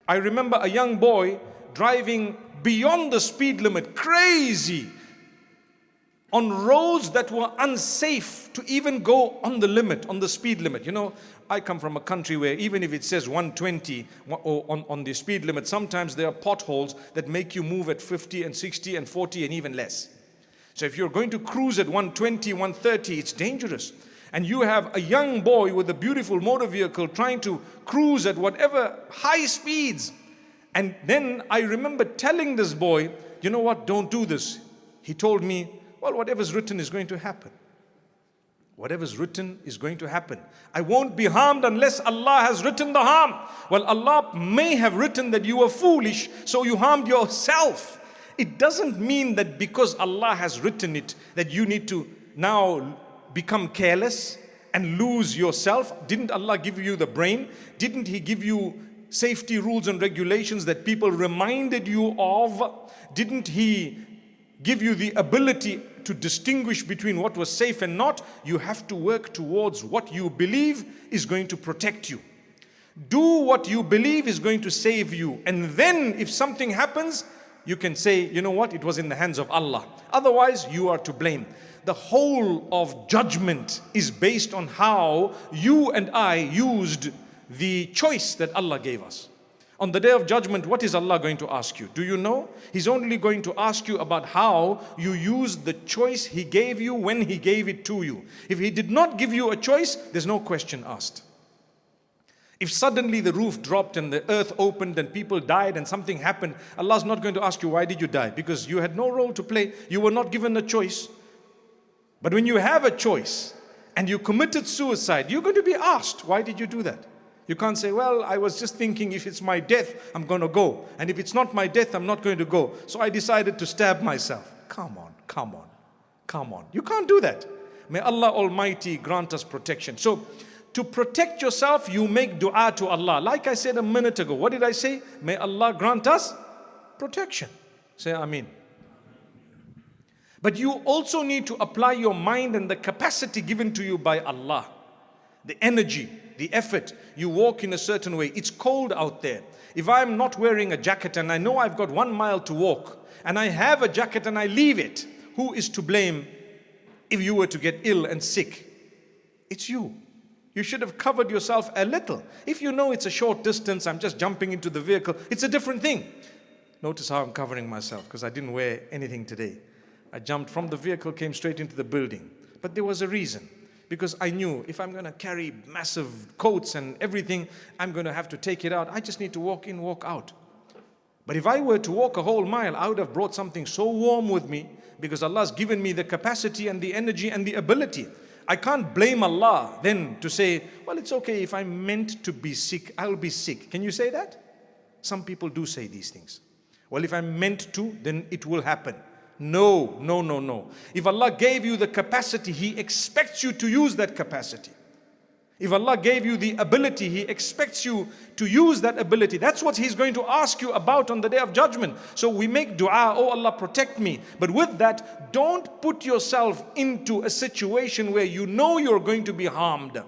I remember a young boy driving beyond the speed limit, crazy, on roads that were unsafe to even go on the limit, on the speed limit. You know, I come from a country where even if it says 120 on the speed limit, sometimes there are potholes that make you move at 50 and 60 and 40 and even less. So if you're going to cruise at 120, 130, it's dangerous. And you have a young boy with a beautiful motor vehicle trying to cruise at whatever high speeds. And then I remember telling this boy, you know what, don't do this. He told me, well, whatever's written is going to happen. Whatever's written is going to happen. I won't be harmed unless Allah has written the harm. Well, Allah may have written that you were foolish, so you harmed yourself. It doesn't mean that because Allah has written it, that you need to now become careless and lose yourself. Didn't Allah give you the brain? Didn't He give you safety rules and regulations that people reminded you of? Didn't He give you the ability to distinguish between what was safe and not? You have to work towards what you believe is going to protect you. Do what you believe is going to save you. And then if something happens, you can say, you know what, it was in the hands of Allah. Otherwise, you are to blame. The whole of judgment is based on how you and I used the choice that Allah gave us. On the day of judgment, what is Allah going to ask you? Do you know? He's only going to ask you about how you used the choice He gave you when He gave it to you. If He did not give you a choice, there's no question asked. If suddenly the roof dropped and the earth opened and people died and something happened, Allah's not going to ask you, why did you die? Because you had no role to play. You were not given a choice. But when you have a choice and you committed suicide, you're going to be asked, why did you do that? You can't say, well, I was just thinking if it's my death, I'm going to go. And if it's not my death, I'm not going to go. So I decided to stab myself. Come on, come on, come on. You can't do that. May Allah Almighty grant us protection. So to protect yourself, you make dua to Allah. Like I said a minute ago, what did I say? May Allah grant us protection. Say Ameen. But you also need to apply your mind and the capacity given to you by Allah. The energy, the effort. You walk in a certain way. It's cold out there. If I'm not wearing a jacket and I know I've got 1 mile to walk and I have a jacket and I leave it, who is to blame if you were to get ill and sick? It's you. You should have covered yourself a little. If you know it's a short distance, I'm just jumping into the vehicle, it's a different thing. Notice how I'm covering myself because I didn't wear anything today. I jumped from the vehicle, came straight into the building. But there was a reason. Because I knew if I'm going to carry massive coats and everything, I'm going to have to take it out. I just need to walk in, walk out. But if I were to walk a whole mile, I would have brought something so warm with me because Allah's given me the capacity and the energy and the ability. I can't blame Allah then to say, well, it's okay if I'm meant to be sick, I'll be sick. Can you say that? Some people do say these things. Well, if I'm meant to, then it will happen. No, no, no, no. If Allah gave you the capacity, He expects you to use that capacity. If Allah gave you the ability, He expects you to use that ability. That's what He's going to ask you about on the day of judgment. So we make dua, oh Allah, protect me. But with that, don't put yourself into a situation where you know you're going to be harmed.